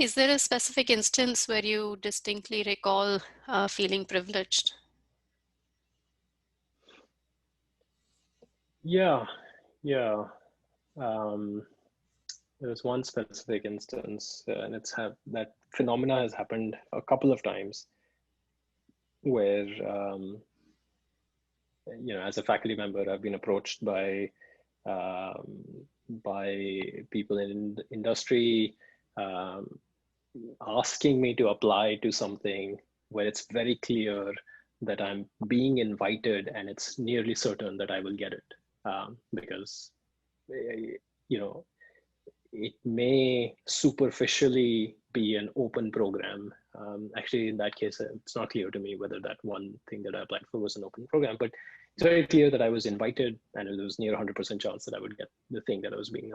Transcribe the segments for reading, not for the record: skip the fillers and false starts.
Is there a specific instance where you distinctly recall feeling privileged? Yeah. There was one specific instance, and that phenomena has happened a couple of times, where as a faculty member, I've been approached by people in industry asking me to apply to something where it's very clear that I'm being invited and it's nearly certain that I will get it, because it may superficially be an open program. Actually, in that case, it's not clear to me whether that one thing that I applied for was an open program, but it's very clear that I was invited, and there was near 100% chance that I would get the thing that I was being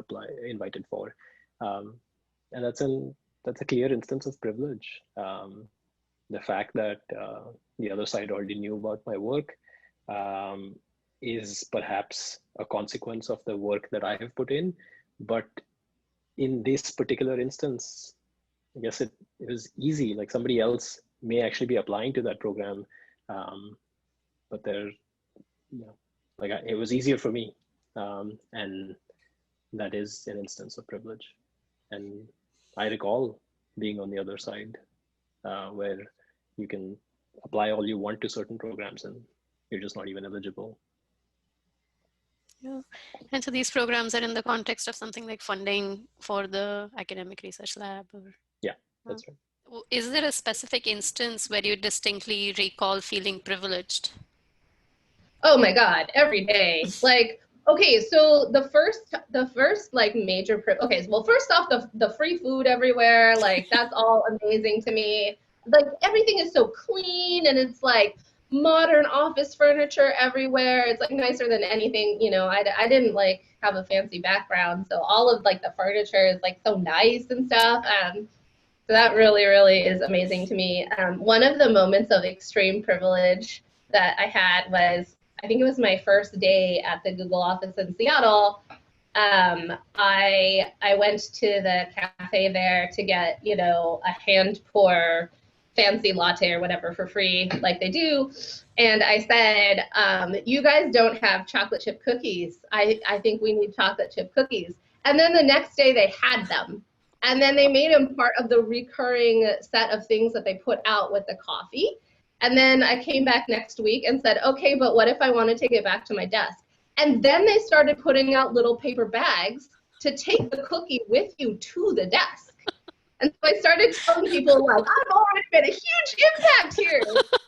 invited for. And that's a clear instance of privilege. The fact that the other side already knew about my work is perhaps a consequence of the work that I have put in, but in this particular instance, I guess it was easy. Like somebody else may actually be applying to that program, but it was easier for me, and that is an instance of privilege. And I recall being on the other side, where you can apply all you want to certain programs and you're just not even eligible. Yeah. And so these programs are in the context of something like funding for the academic research lab? Yeah, that's right. Is there a specific instance where you distinctly recall feeling privileged? Oh my God, every day. Like, okay, so the first like major, okay, well, first off, the free food everywhere, like that's all amazing to me. Like everything is so clean, and it's like modern office furniture everywhere. It's like nicer than anything, I didn't like have a fancy background, so all of like the furniture is like so nice and stuff. So that really, really is amazing to me. One of the moments of extreme privilege that I had was, I think it was my first day at the Google office in Seattle. I went to the cafe there to get, a hand pour fancy latte or whatever for free, like they do. And I said, you guys don't have chocolate chip cookies. I think we need chocolate chip cookies. And then the next day they had them. And then they made them part of the recurring set of things that they put out with the coffee. And then I came back next week and said, okay, but what if I want to take it back to my desk? And then they started putting out little paper bags to take the cookie with you to the desk. And so I started telling people, like, I've already made a huge impact here.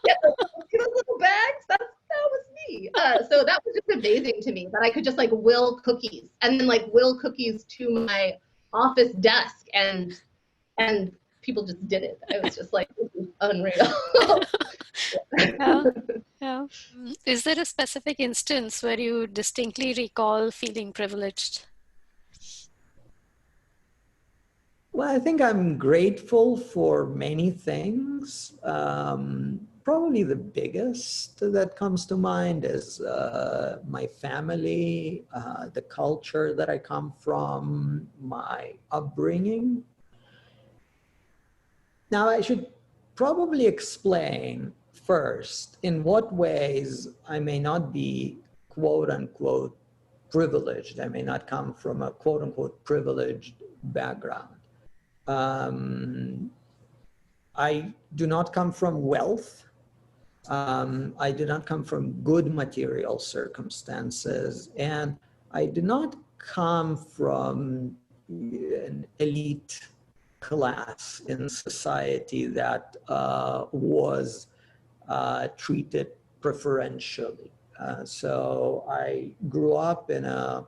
Get those little bags, that was me. So that was just amazing to me, that I could just like will cookies and then like will cookies to my office desk, and people just did it. I was just like, this is unreal. Yeah. Is there a specific instance where you distinctly recall feeling privileged? Well, I think I'm grateful for many things. Probably the biggest that comes to mind is my family, the culture that I come from, my upbringing. Now, I should probably explain first in what ways I may not be quote unquote privileged. I may not come from a quote unquote privileged background. I do not come from wealth. I do not come from good material circumstances, and I do not come from an elite class in society that was treated preferentially. So I grew up in a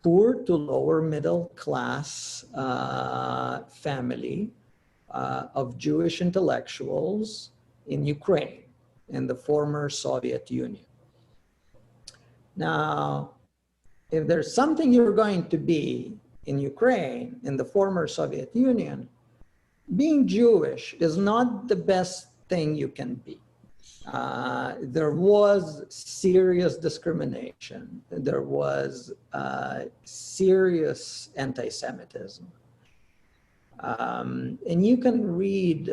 poor to lower middle class family of Jewish intellectuals in Ukraine, in the former Soviet Union. Now, if there's something you're going to be in Ukraine, in the former Soviet Union, being Jewish is not the best thing you can be. There was serious discrimination. There was serious anti-Semitism. And you can read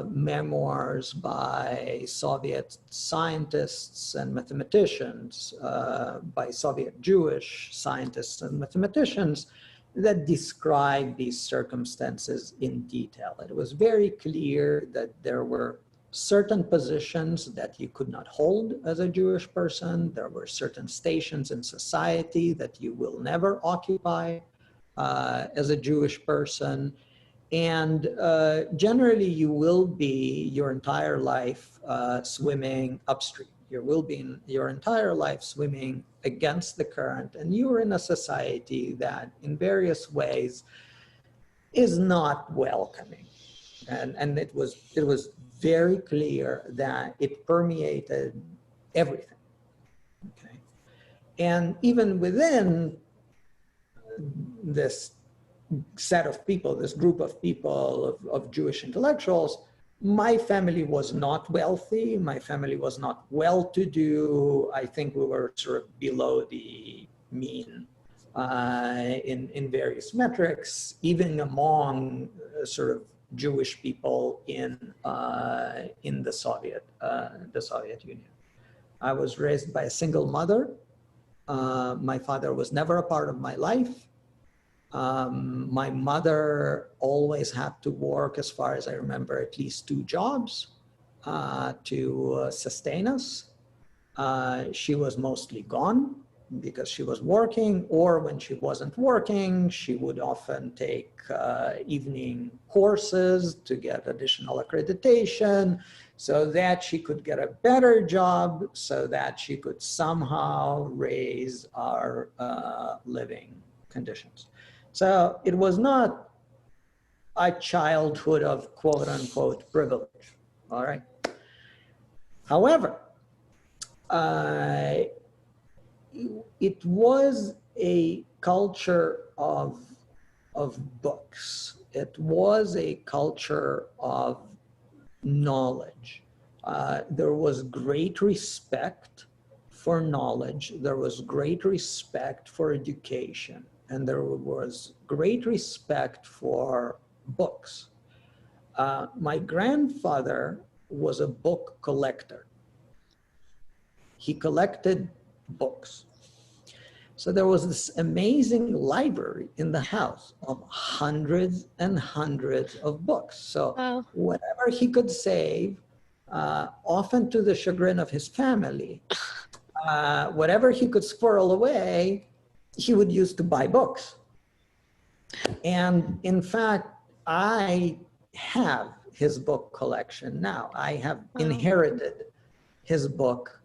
memoirs by Soviet scientists and mathematicians, by Soviet Jewish scientists and mathematicians that describe these circumstances in detail. It was very clear that there were certain positions that you could not hold as a Jewish person. There were certain stations in society that you will never occupy as a Jewish person. And generally, you will be your entire life swimming upstream. You will be your entire life swimming against the current, and you're in a society that in various ways is not welcoming. And it was very clear that it permeated everything. Okay. And even within this set of people, this group of people, of Jewish intellectuals, my family was not wealthy. My family was not well-to-do. I think we were sort of below the mean in various metrics, even among sort of Jewish people in the Soviet Union. I was raised by a single mother. My father was never a part of my life. My mother always had to work, as far as I remember, at least 2 jobs to sustain us. She was mostly gone because she was working, or when she wasn't working, she would often take evening courses to get additional accreditation so that she could get a better job, so that she could somehow raise our living conditions. So it was not a childhood of quote unquote privilege, all right? However, it was a culture of books. It was a culture of knowledge. There was great respect for knowledge. There was great respect for education. And there was great respect for books. My grandfather was a book collector. He collected books. So there was this amazing library in the house of hundreds and hundreds of books. So whatever he could save, often to the chagrin of his family, whatever he could squirrel away, he would use to buy books. And in fact, I have his book collection now. I have inherited his book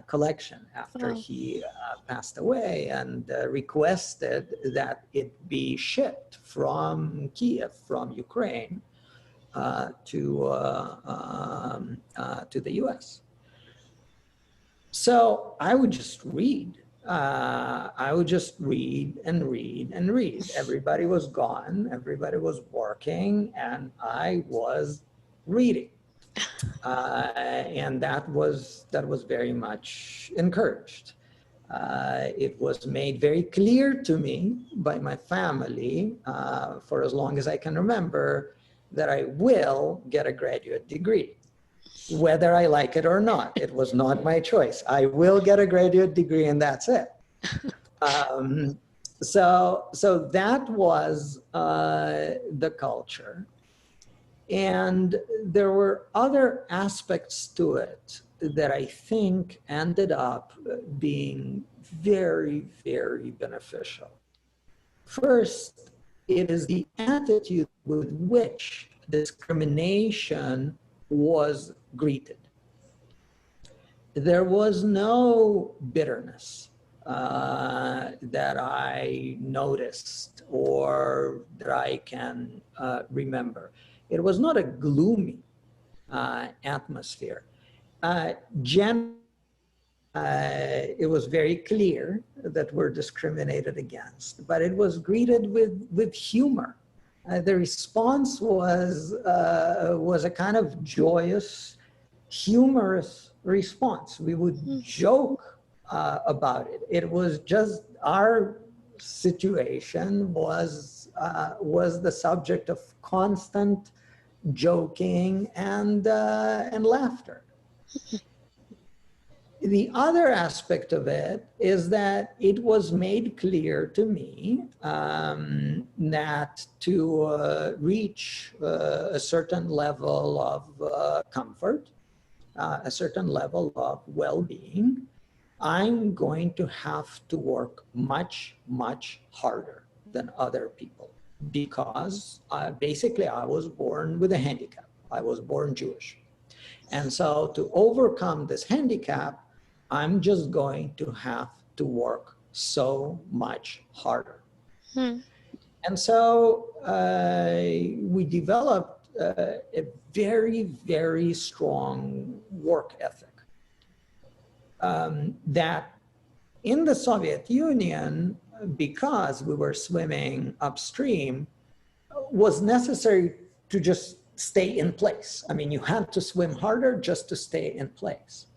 collection after he passed away, and requested that it be shipped from Kiev, from Ukraine, to the US. So I would just read. I would just read and read and read. Everybody was gone, everybody was working, and I was reading. And that was very much encouraged. It was made very clear to me by my family for as long as I can remember that I will get a graduate degree, whether I like it or not. It was not my choice. I will get a graduate degree and that's it. So that was the culture. And there were other aspects to it that I think ended up being very, very beneficial. First, it is the attitude with which discrimination was greeted. There was no bitterness that I noticed or that I can remember. It was not a gloomy atmosphere. It was very clear that we're discriminated against, but it was greeted with humor. The response was a kind of joyous, humorous response. We would joke about it. It was just, our situation was the subject of constant joking and laughter. The other aspect of it is that it was made clear to me that to reach a certain level of comfort, a certain level of well-being, I'm going to have to work much, much harder than other people, because basically I was born with a handicap. I was born Jewish. And so to overcome this handicap, I'm just going to have to work so much harder. And so we developed a very, very strong work ethic that in the Soviet Union, because we were swimming upstream, was necessary to just stay in place. I mean, you had to swim harder just to stay in place.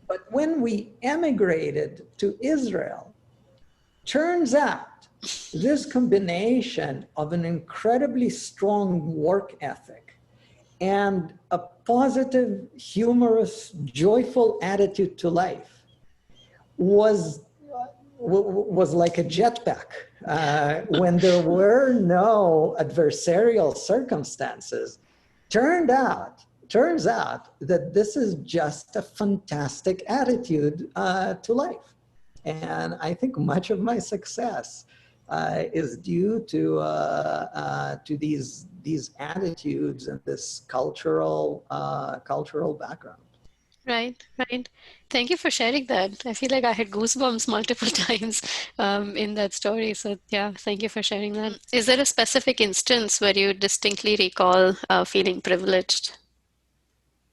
But when we emigrated to Israel, turns out this combination of an incredibly strong work ethic and a positive, humorous, joyful attitude to life was like a jetpack. When there were no adversarial circumstances, turns out that this is just a fantastic attitude to life. And I think much of my success is due to these attitudes and this cultural background. Right. Thank you for sharing that. I feel like I had goosebumps multiple times in that story. So yeah, thank you for sharing that. Is there a specific instance where you distinctly recall feeling privileged?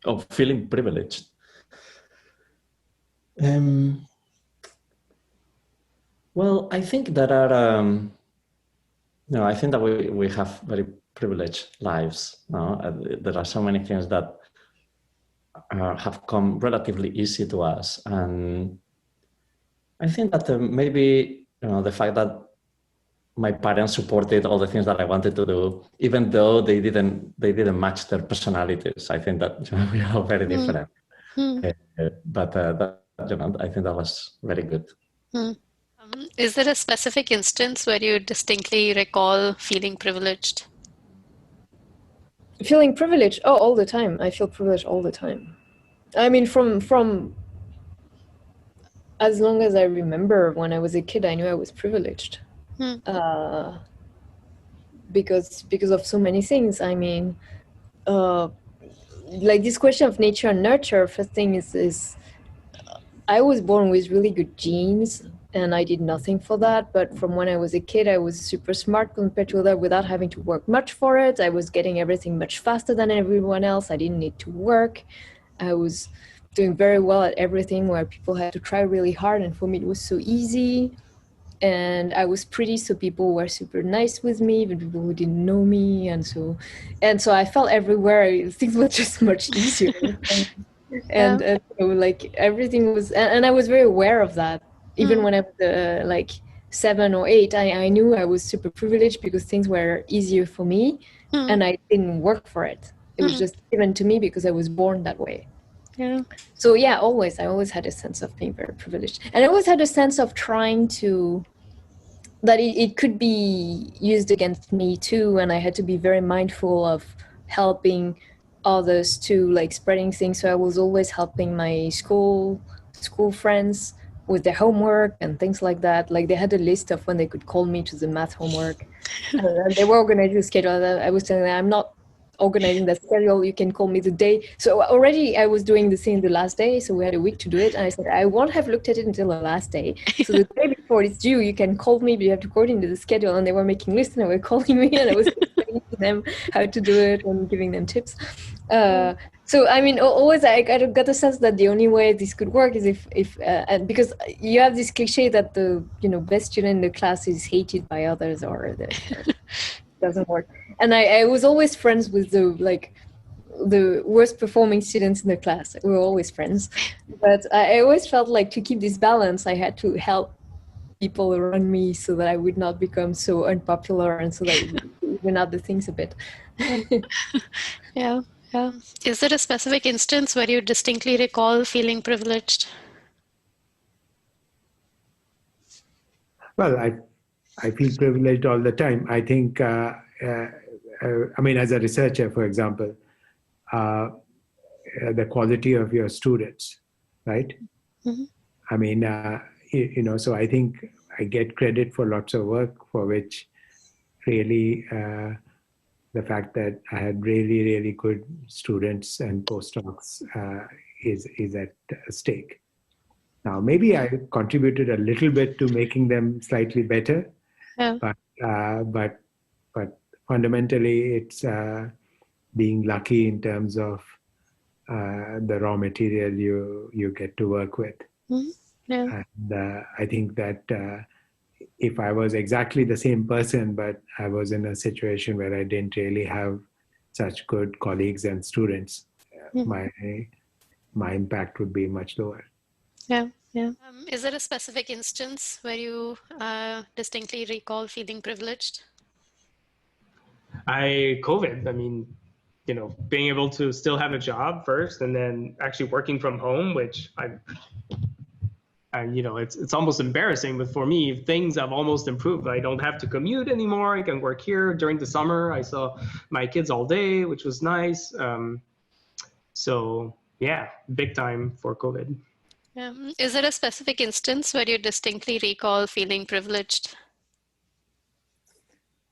Oh, feeling privileged. Well, I think there are, I think that we have very privileged lives. There are so many things that have come relatively easy to us. And I think that maybe, the fact that my parents supported all the things that I wanted to do, even though they didn't match their personalities. I think that we are very different. But I think that was very good. Is there a specific instance where you distinctly recall feeling privileged? Feeling privileged? Oh, all the time. I feel privileged all the time. I mean, from as long as I remember, when I was a kid, I knew I was privileged. Because of so many things. I mean, like this question of nature and nurture, first thing is I was born with really good genes and I did nothing for that. But from when I was a kid, I was super smart compared to others without having to work much for it. I was getting everything much faster than everyone else. I didn't need to work. I was doing very well at everything where people had to try really hard. And for me, it was so easy. And I was pretty, so people were super nice with me, even people who didn't know me. And so I felt everywhere, things were just much easier. and so like everything was, and I was very aware of that. Even when I was like 7 or 8, I knew I was super privileged because things were easier for me and I didn't work for it. It was just given to me because I was born that way. Yeah. So yeah, I always had a sense of being very privileged. And I always had a sense of trying to, that it could be used against me too. And I had to be very mindful of helping others too, like spreading things. So I was always helping my school friends with their homework and things like that. Like they had a list of when they could call me to the math homework. And they were organizing the schedule. I was telling them, I'm not organizing the schedule, you can call me the day. So already I was doing the thing the last day, so we had a week to do it. And I said, I won't have looked at it until the last day. So the day before it's due, you can call me, but you have to coordinate the schedule. And they were making lists and they were calling me and I was explaining to them how to do it and giving them tips. So I mean, always I got the sense that the only way this could work is if because you have this cliche that the best student in the class is hated by others or doesn't work. And I was always friends with the worst performing students in the class. We were always friends, but I always felt like to keep this balance, I had to help people around me so that I would not become so unpopular and so that it would even out the things a bit. Yeah, yeah. Is there a specific instance where you distinctly recall feeling privileged? Well, I feel privileged all the time. I think, I mean, as a researcher, for example, the quality of your students, right? Mm-hmm. I mean, you know, so I think I get credit for lots of work for which really the fact that I had really, really good students and postdocs is at stake. Now, maybe I contributed a little bit to making them slightly better, Yeah. but fundamentally, it's being lucky in terms of the raw material you get to work with. Mm-hmm. Yeah. And I think that if I was exactly the same person, but I was in a situation where I didn't really have such good colleagues and students, my impact would be much lower. Yeah, yeah. Is there a specific instance where you distinctly recall feeling privileged? COVID. I mean, you know, being able to still have a job first, and then actually working from home, which you know, it's almost embarrassing, but for me, things have almost improved. I don't have to commute anymore. I can work here. During the summer, I saw my kids all day, which was nice. So yeah, big time for COVID. Is there a specific instance where you distinctly recall feeling privileged?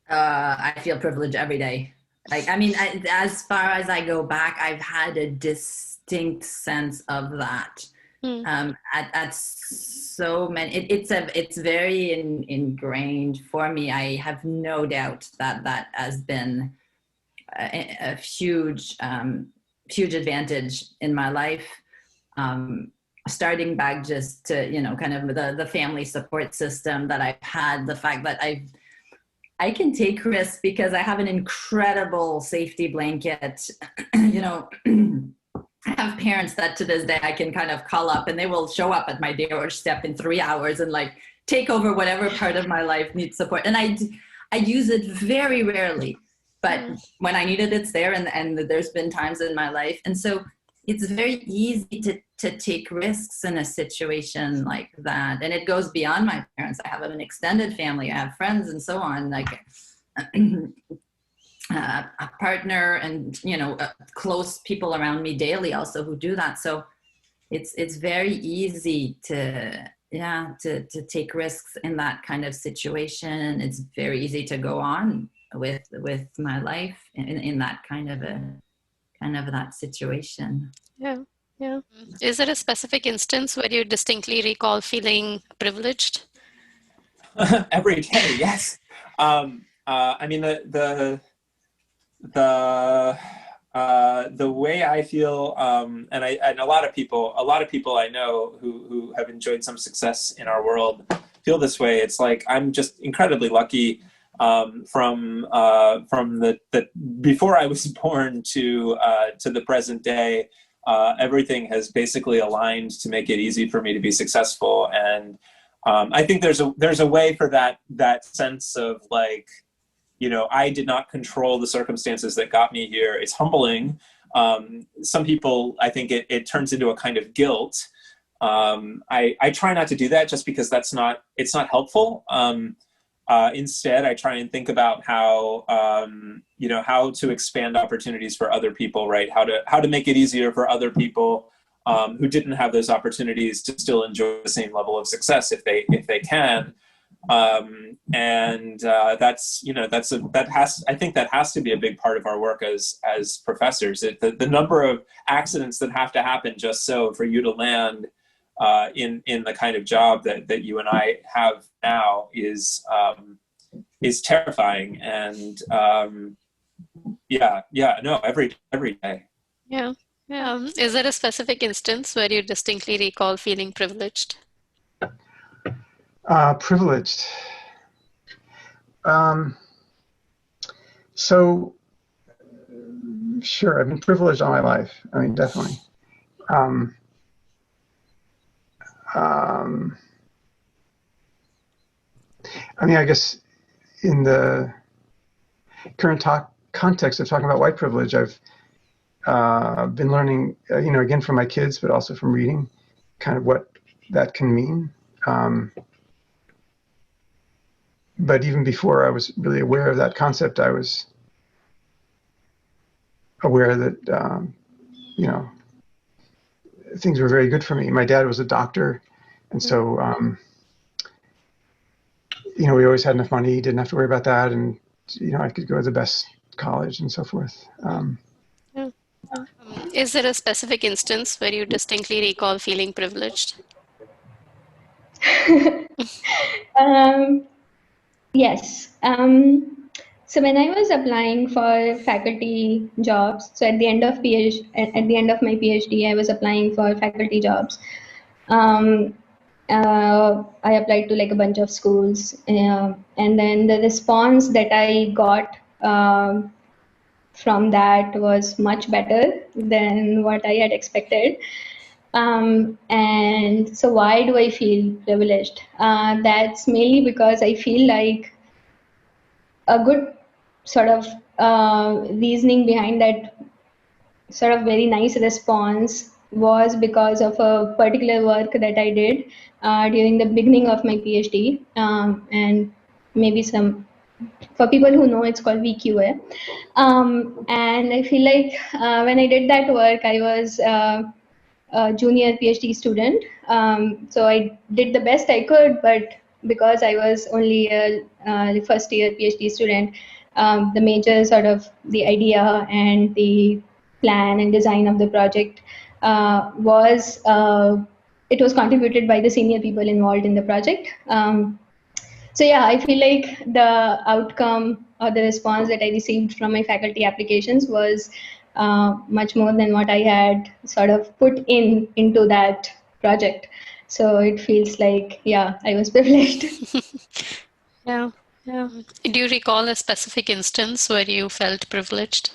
I feel privileged every day. Like, I mean, as far as I go back, I've had a distinct sense of that. At so many, it's very ingrained for me. I have no doubt that has been a huge advantage in my life. Starting back just to, you know, kind of the family support system that I've had, the fact that I can take risks because I have an incredible safety blanket. You know, I have parents that to this day I can kind of call up and they will show up at my doorstep in 3 hours and like take over whatever part of my life needs support. And I use it very rarely, but when I need it, it's there. And there's been times in my life. And so it's very easy to take risks in a situation like that. And it goes beyond my parents. I have an extended family, I have friends and so on, like a partner and, you know, close people around me daily also who do that. So it's very easy to take risks in that kind of situation. It's very easy to go on with my life in that kind of that situation. Yeah. Yeah. Is there a specific instance where you distinctly recall feeling privileged? Every day, yes. I mean, the way I feel, and a lot of people I know who have enjoyed some success in our world feel this way. It's like I'm just incredibly lucky from the before I was born to the present day. Everything has basically aligned to make it easy for me to be successful, and I think there's a way for that sense of like, you know, I did not control the circumstances that got me here. It's humbling. Some people, I think it turns into a kind of guilt. I try not to do that just because it's not helpful. Instead, I try and think about how to expand opportunities for other people, right? How to make it easier for other people who didn't have those opportunities to still enjoy the same level of success if they can. I think that has to be a big part of our work as professors. The number of accidents that have to happen just so for you to land in the kind of job that you and I have now is terrifying. And every day. Yeah. Yeah. Is there a specific instance where you distinctly recall feeling privileged? Privileged. So, sure, I've been privileged all my life. I mean, definitely. I mean, I guess in the current context of talking about white privilege, I've been learning, again from my kids, but also from reading, kind of what that can mean. But even before I was really aware of that concept, I was aware that, things were very good for me. My dad was a doctor, and so, we always had enough money, didn't have to worry about that, and, I could go to the best college and so forth. Is there a specific instance where you distinctly recall feeling privileged? Yes. So when I was applying for faculty jobs, so at the end of my PhD, I was applying for faculty jobs. I applied to like a bunch of schools, and then the response that I got from that was much better than what I had expected. And so why do I feel privileged? That's mainly because I feel like a good sort of reasoning behind that sort of very nice response was because of a particular work that I did during the beginning of my PhD, and maybe for people who know, it's called VQA. And I feel like when I did that work, I was a junior PhD student. So I did the best I could, but because I was only a first year PhD student, the major sort of the idea and the plan and design of the project was contributed by the senior people involved in the project. So yeah, I feel like the outcome or the response that I received from my faculty applications was much more than what I had sort of put into that project. So it feels like, yeah, I was privileged. Yeah. Do you recall a specific instance where you felt privileged?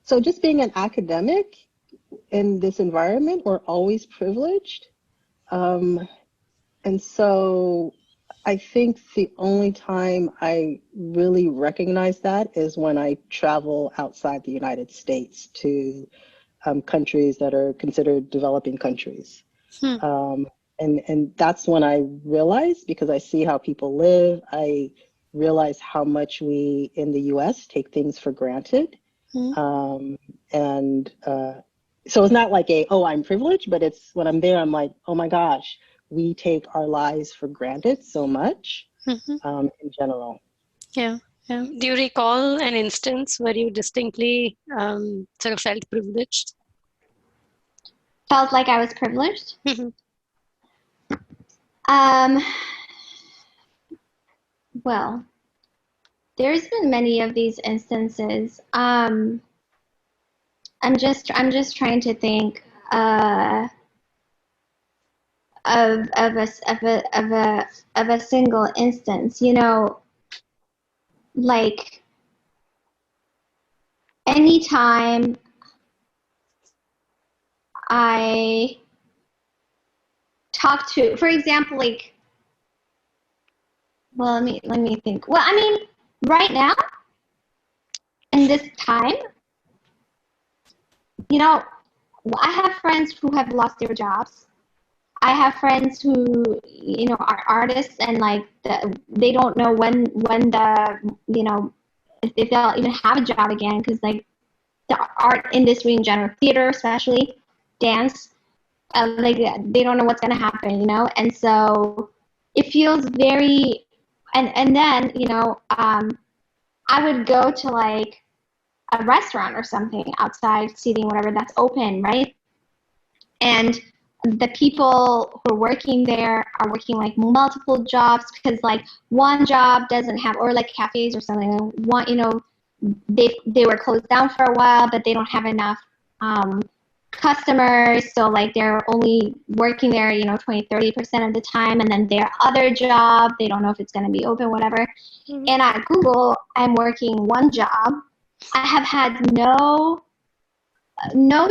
So just being an academic in this environment, we're always privileged. And so I think the only time I really recognize that is when I travel outside the United States to countries that are considered developing countries. And that's when I realize, because I see how people live, I realize how much we in the US take things for granted. So it's not like I'm privileged, but it's when I'm there, I'm like, oh my gosh, we take our lives for granted so much in general. Yeah. Do you recall an instance where you distinctly sort of felt privileged? Felt like I was privileged? Well, there's been many of these instances. I'm just trying to think of a single instance. Like anytime I talk to, for example, like, well, let me think. Well, I mean, right now, in this time, I have friends who have lost their jobs. I have friends who, are artists, and like they don't know when if they'll even have a job again, because like the art industry in general, theater especially, dance, like they don't know what's gonna happen, and so it feels very. And then, I would go to like a restaurant or something outside seating, whatever that's open, right? And the people who are working there are working like multiple jobs, because like one job doesn't have, or like cafes or something, they were closed down for a while, but they don't have enough customers, so like they're only working there, 20-30% of the time, and then their other job, they don't know if it's going to be open, whatever. And at Google, I'm working one job. I have had no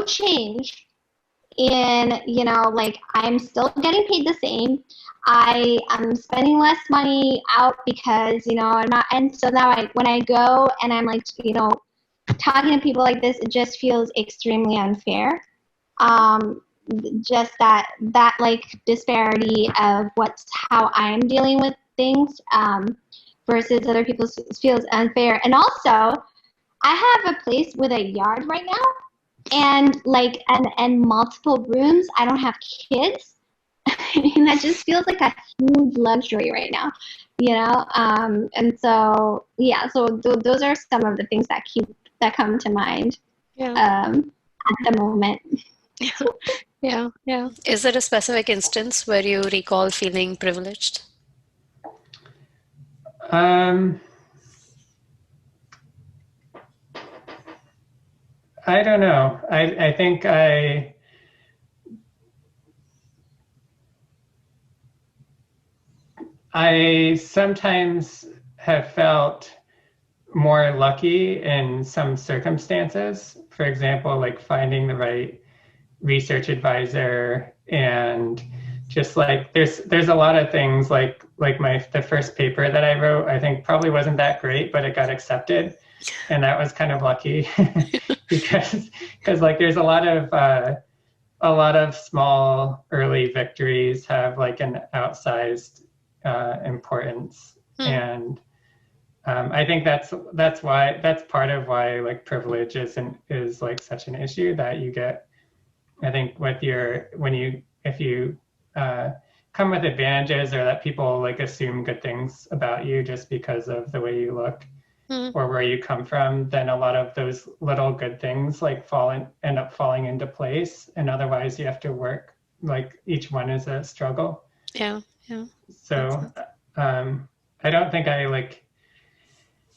change in, like I'm still getting paid the same. I am spending less money out because, I'm not, and so now when I go and I'm like, talking to people like this, it just feels extremely unfair. Just that like disparity of how I'm dealing with things versus other people feels unfair. And also, I have a place with a yard right now, and like and multiple rooms. I don't have kids, and that just feels like a huge luxury right now, And so those are some of the things that come to mind at the moment. Yeah. Is there a specific instance where you recall feeling privileged? I don't know. I think I sometimes have felt more lucky in some circumstances. For example, like finding the right research advisor, and just like there's a lot of things like the first paper that I wrote, I think probably wasn't that great, but it got accepted, and that was kind of lucky because like there's a lot of small early victories have like an outsized importance, and I think that's part of why like privilege is like such an issue that you get. I think if you come with advantages, or that people like assume good things about you just because of the way you look or where you come from, then a lot of those little good things like end up falling into place, and otherwise you have to work, like each one is a struggle. Yeah. So I don't think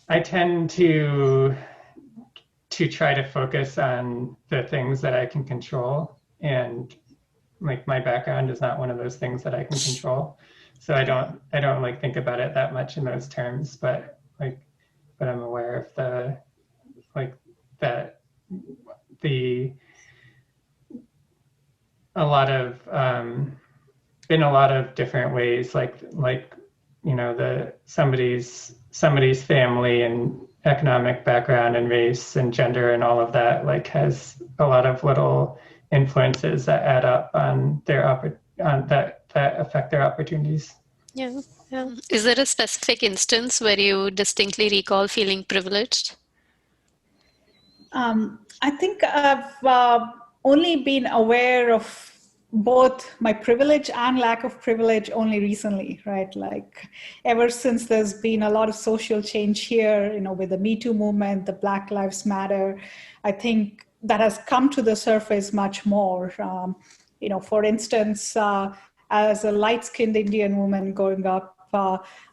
I tend to try to focus on the things that I can control, and like my background is not one of those things that I can control. So I don't like think about it that much in those terms, but I'm aware of in a lot of different ways, somebody's family and economic background and race and gender and all of that has a lot of little influences that add up on that affect their opportunities. Yeah. Is there a specific instance where you distinctly recall feeling privileged? I think I've only been aware of both my privilege and lack of privilege only recently, right? Like ever since there's been a lot of social change here, with the Me Too movement, the Black Lives Matter, I think that has come to the surface much more. For instance, as a light-skinned Indian woman growing up,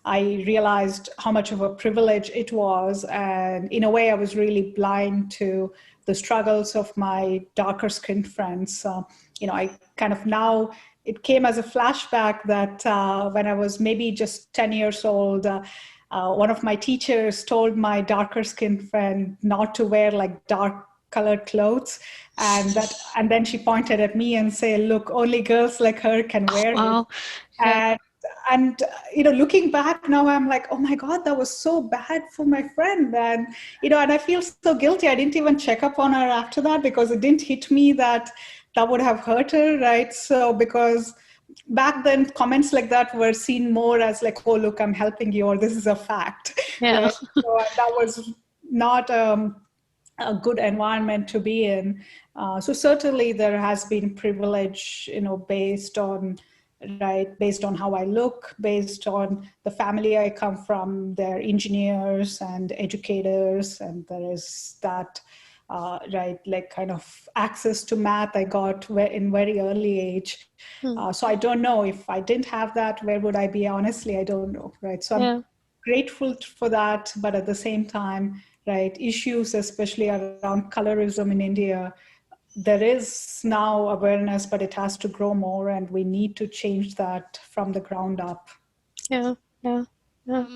I realized how much of a privilege it was. And in a way, I was really blind to the struggles of my darker skinned friends. I kind of now, it came as a flashback that when I was maybe just 10 years old, one of my teachers told my darker skinned friend not to wear like dark colored clothes. And then she pointed at me and said, look, only girls like her can wear it. And looking back now, I'm like, oh my God, that was so bad for my friend. And, and I feel so guilty. I didn't even check up on her after that because it didn't hit me that would have hurt her, right? So because back then comments like that were seen more as like, oh, look, I'm helping you, or this is a fact. Yeah. Right? So that was not a good environment to be in. So certainly there has been privilege, based on how I look, based on the family I come from. They're engineers and educators, and there is that, kind of access to math I got in very early age. So I don't know if I didn't have that, where would I be? Honestly, I don't know, right? So I'm grateful for that, but at the same time, issues, especially around colorism in India, there is now awareness, but it has to grow more, and we need to change that from the ground up. Yeah, yeah.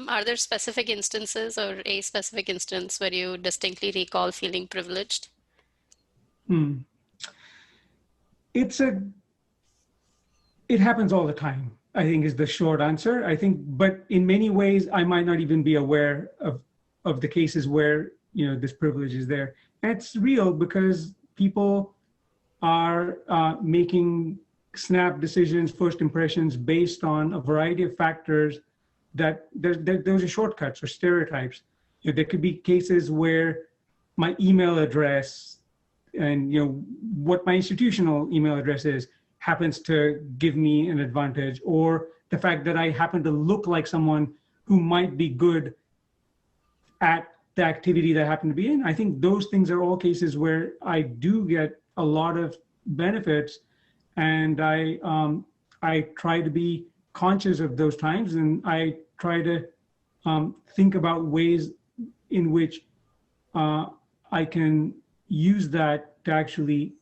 Are there specific instances or a specific instance where you distinctly recall feeling privileged? It happens all the time, I think, is the short answer. I think, but in many ways, I might not even be aware of the cases where, this privilege is there. And it's real because people are making snap decisions, first impressions based on a variety of factors that those are shortcuts or stereotypes. There could be cases where my email address and what my institutional email address is happens to give me an advantage, or the fact that I happen to look like someone who might be good at the activity that I happen to be in. I think those things are all cases where I do get a lot of benefits, and I try to be conscious of those times, and I try to think about ways in which I can use that to actually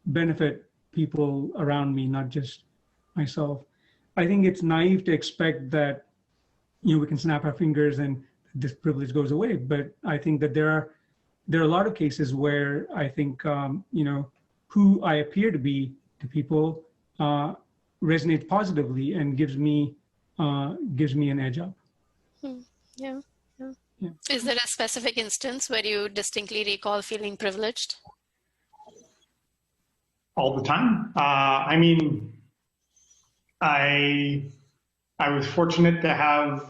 benefit people around me, not just myself. I think it's naive to expect that we can snap our fingers and this privilege goes away. But I think that there are a lot of cases where I think who I appear to be to people resonates positively and gives me an edge up. Yeah. Is there a specific instance where you distinctly recall feeling privileged? All the time. I was fortunate to have,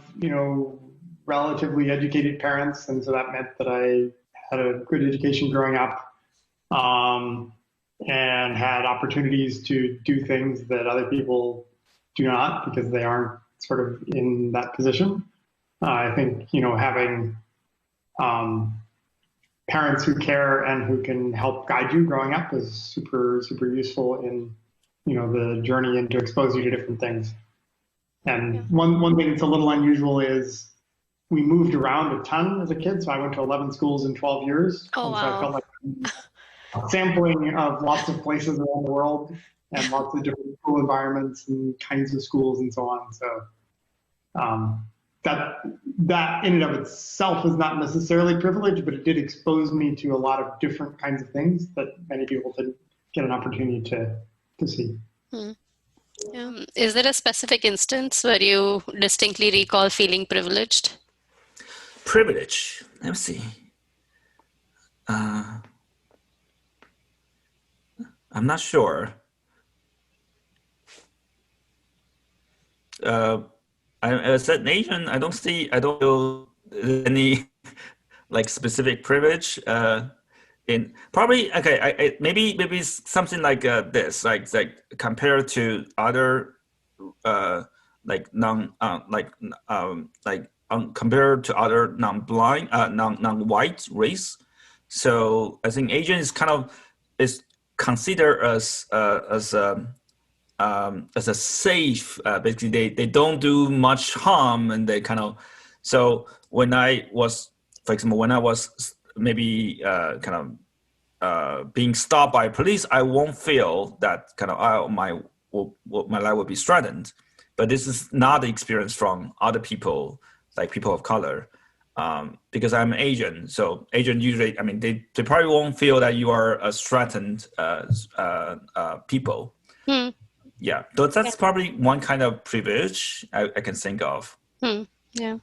relatively educated parents, and so that meant that I had a good education growing up, and had opportunities to do things that other people do not because they aren't sort of in that position. I think, having parents who care and who can help guide you growing up is super, super useful in, the journey and to expose you to different things. And one thing that's a little unusual is we moved around a ton as a kid. So I went to 11 schools in 12 years. Oh, and wow. so I felt like sampling of lots of places around the world and lots of different school environments and kinds of schools and so on. So that in and of itself is not necessarily privileged, but it did expose me to a lot of different kinds of things that many people didn't get an opportunity to see. Is there a specific instance where you distinctly recall feeling privileged? Privilege. Let me see. I'm not sure. As an Asian, I don't feel any like specific privilege. In probably maybe something like this, like compared to other compared to other non-blind, non-white race. So I think Asian is considered as a safe. Basically, they don't do much harm, and they so when I was, for example, when I was maybe being stopped by police, I won't feel that my life will be threatened. But this is not the experience from other people, like people of color, because I'm Asian. So Asian usually, they probably won't feel that you are a threatened people. Yeah, so that's probably one kind of privilege I can think of. Yeah.